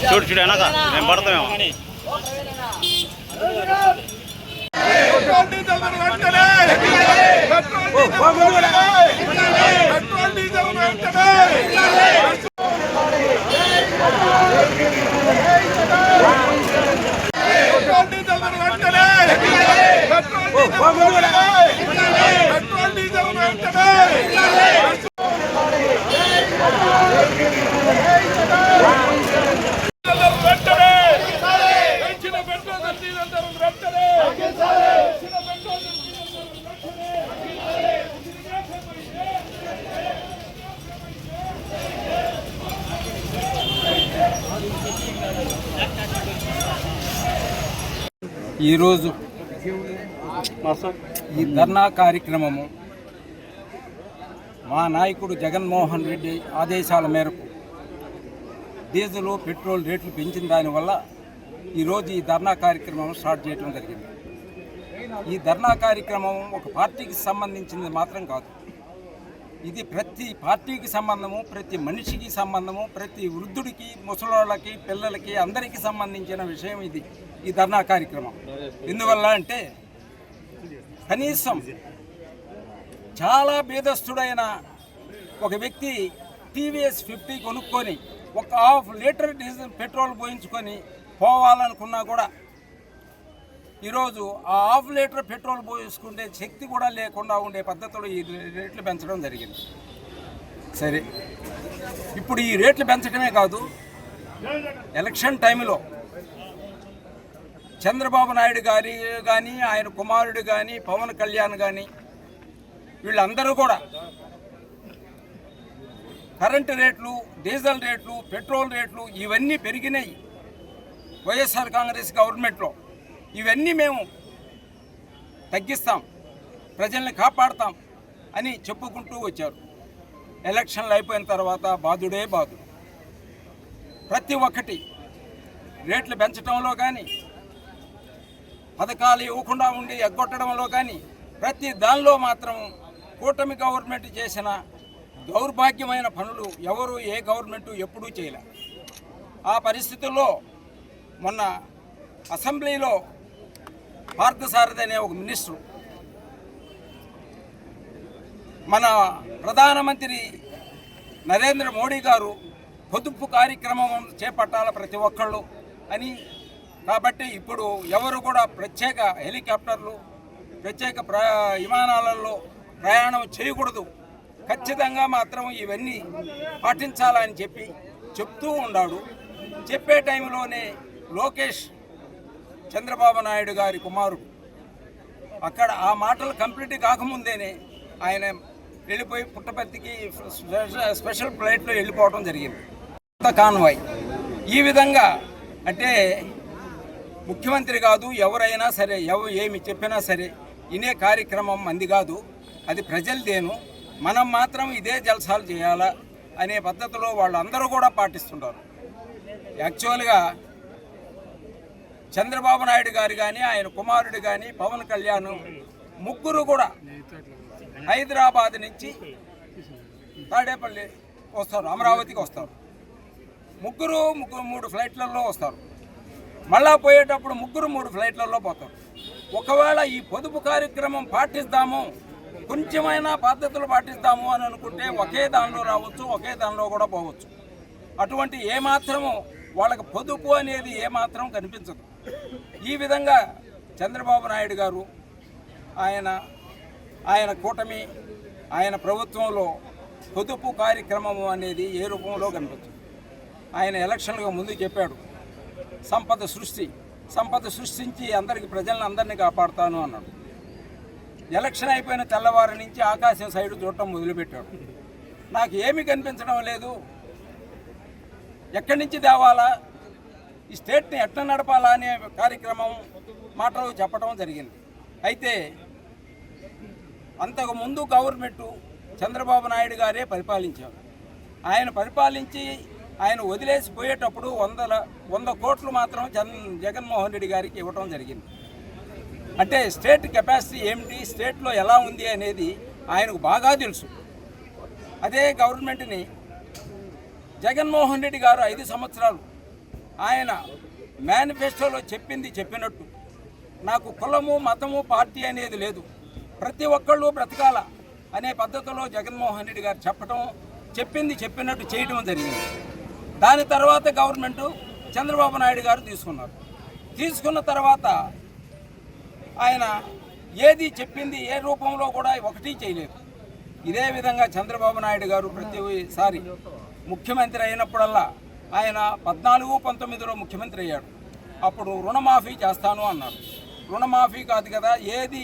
చూడు చూడు వెనక మేము పడతామేమో. ఈరోజు ఈ ధర్నా కార్యక్రమము మా నాయకుడు జగన్మోహన్ రెడ్డి ఆదేశాల మేరకు డీజిల్ పెట్రోల్ రేట్లు పెంచిన దానివల్ల ఈరోజు ఈ ధర్నా కార్యక్రమం స్టార్ట్ చేయడం జరిగింది. ఈ ధర్నా కార్యక్రమం ఒక పార్టీకి సంబంధించినది మాత్రం కాదు, ఇది ప్రతి పార్టీకి సంబంధము, ప్రతి మనిషికి సంబంధము, ప్రతి వృద్ధుడికి, ముసలోళ్ళకి, పిల్లలకి అందరికీ సంబంధించిన విషయం ఇది ఈ ధర్నా కార్యక్రమం. ఎందువల్ల అంటే కనీసం చాలా బీదస్తుడైన ఒక వ్యక్తి టీవీఎస్ 50 కొనుక్కొని ఒక ½ లీటర్ డీజిల్ పెట్రోల్ పోయించుకొని పోవాలనుకున్నా కూడా ఈరోజు ఆ ½ లీటర్ పెట్రోల్ పోయించుకుంటే శక్తి కూడా లేకుండా ఉండే పద్ధతిలో ఈ రేట్లు పెంచడం జరిగింది. సరే, ఇప్పుడు ఈ రేట్లు పెంచడమే కాదు, ఎలక్షన్ టైంలో చంద్రబాబు నాయుడు గారి కానీ, ఆయన కుమారుడు కానీ, పవన్ కళ్యాణ్ కానీ వీళ్ళందరూ కూడా కరెంటు రేట్లు, డీజిల్ రేట్లు, పెట్రోల్ రేట్లు ఇవన్నీ పెరిగినాయి వైఎస్ఆర్ కాంగ్రెస్ గవర్నమెంట్లో. ఇవన్నీ మేము తగ్గిస్తాం, ప్రజల్ని కాపాడుతాం అని చెప్పుకుంటూ వచ్చారు. ఎలక్షన్లు అయిపోయిన తర్వాత బాధుడే బాధుడు. ప్రతి ఒక్కటి రేట్లు పెంచడంలో కానీ, పథకాలు ఇవ్వకుండా ఉండి ఎగ్గొట్టడంలో కానీ, ప్రతి దానిలో మాత్రం కూటమి గవర్నమెంట్ చేసిన దౌర్భాగ్యమైన పనులు ఎవరు ఏ గవర్నమెంటు ఎప్పుడూ చేయలే. ఆ పరిస్థితుల్లో మొన్న అసెంబ్లీలో పార్థసారథి అనే ఒక మినిస్టరు మన ప్రధానమంత్రి నరేంద్ర మోడీ గారు పొదుపు కార్యక్రమం చేపట్టాల ప్రతి ఒక్కళ్ళు అని, కాబట్టి ఇప్పుడు ఎవరు కూడా ప్రత్యేక హెలికాప్టర్లు, ప్రత్యేక విమానాలలో ప్రయాణం చేయకూడదు, ఖచ్చితంగా మాత్రం ఇవన్నీ పాటించాలని చెప్తూ ఉన్నాడు. చెప్పే టైంలోనే లోకేష్ చంద్రబాబు నాయుడు గారి కుమారుడు అక్కడ ఆ మాటలు కంప్లీట్ కాకముందేనే ఆయన వెళ్ళిపోయి పుట్టపర్తికి స్పెషల్ ఫ్లైట్లో వెళ్ళిపోవడం జరిగింది. కాన్వాయ్ ఈ విధంగా అంటే ముఖ్యమంత్రి కాదు, ఎవరైనా సరే ఏమి చెప్పినా సరే ఇనే కార్యక్రమం మంది కాదు, అది ప్రజలదేను, మనం మాత్రం ఇదే జల్సాలు చేయాలా అనే పద్ధతిలో వాళ్ళందరూ కూడా పాటిస్తున్నారు. యాక్చువల్గా చంద్రబాబు నాయుడు గారు కానీ, ఆయన కుమారుడు కానీ, పవన్ కళ్యాణ్ ముగ్గురు కూడా హైదరాబాద్ నుంచి తాడేపల్లి వస్తారు, అమరావతికి వస్తారు. ముగ్గురు 3 ఫ్లైట్లలో వస్తారు. మళ్ళా పోయేటప్పుడు ముగ్గురు 3 ఫ్లైట్లలో పోతారు. ఒకవేళ ఈ పొదుపు కార్యక్రమం పాటిస్తాము, కొంచెమైనా పద్ధతులు పాటిస్తాము అని అనుకుంటే ఒకే దానిలో రావచ్చు, ఒకే దానిలో కూడా పోవచ్చు. అటువంటి ఏమాత్రము వాళ్ళకి పొదుపు అనేది ఏమాత్రం కనిపించదు. ఈ విధంగా చంద్రబాబు నాయుడు గారు ఆయన కూటమి, ఆయన ప్రభుత్వంలో పొదుపు కార్యక్రమం అనేది ఏ రూపంలో కనిపించదు. ఆయన ఎలక్షన్లకు ముందు చెప్పాడు, సంపద సృష్టించి ప్రజలందరినీ కాపాడుతాను అన్నాడు. ఎలక్షన్ అయిపోయిన తెల్లవారి నుంచి ఆకాశం సైడు చూడటం మొదలుపెట్టాడు. నాకు ఏమీ కనిపించడం లేదు, ఎక్కడి నుంచి తేవాలా, ఈ స్టేట్ని ఎట్లా నడపాలా అనే కార్యక్రమం మాటలు చెప్పడం జరిగింది. అయితే అంతకుముందు గవర్నమెంటు చంద్రబాబు నాయుడు గారే పరిపాలించారు. ఆయన పరిపాలించి ఆయన వదిలేసిపోయేటప్పుడు 100 కోట్లు మాత్రం జగన్మోహన్ రెడ్డి గారికి ఇవ్వటం జరిగింది. అంటే స్టేట్ కెపాసిటీ ఏమిటి, స్టేట్లో ఎలా ఉంది అనేది ఆయనకు బాగా తెలుసు. అదే గవర్నమెంట్ని జగన్మోహన్ రెడ్డి గారు 5 సంవత్సరాలు ఆయన మేనిఫెస్టోలో చెప్పింది చెప్పినట్టు, నాకు కులము మతము పార్టీ అనేది లేదు, ప్రతి ఒక్కళ్ళు బ్రతకాల అనే పద్ధతిలో జగన్మోహన్ రెడ్డి గారు చెప్పింది చెప్పినట్టు చేయడం జరిగింది. దాని తర్వాత గవర్నమెంట్ చంద్రబాబు నాయుడు గారు తీసుకున్న తర్వాత ఆయన ఏది చెప్పింది ఏ రూపంలో కూడా ఒకటి చేయలేదు. ఇదే విధంగా చంద్రబాబు నాయుడు గారు ప్రతిసారి ముఖ్యమంత్రి అయినప్పుడల్లా ఆయన 14-19లో ముఖ్యమంత్రి అయ్యాడు. అప్పుడు రుణమాఫీ చేస్తాను అన్నారు. రుణమాఫీ కాదు కదా, ఏది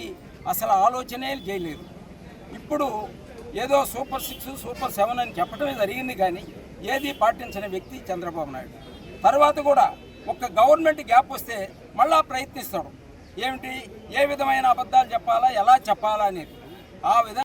అసలు ఆలోచనే చేయలేదు. ఇప్పుడు ఏదో సూపర్ 6 సూపర్ 7 అని చెప్పడమే జరిగింది, కానీ ఏది పాటించిన వ్యక్తి చంద్రబాబు నాయుడు. తర్వాత కూడా ఒక గవర్నమెంట్ గ్యాప్ వస్తే మళ్ళా ప్రయత్నిస్తాడు, ఏమిటి ఏ విధమైన అబద్ధాలు చెప్పాలా, ఎలా చెప్పాలా అనేది. ఆ విధంగా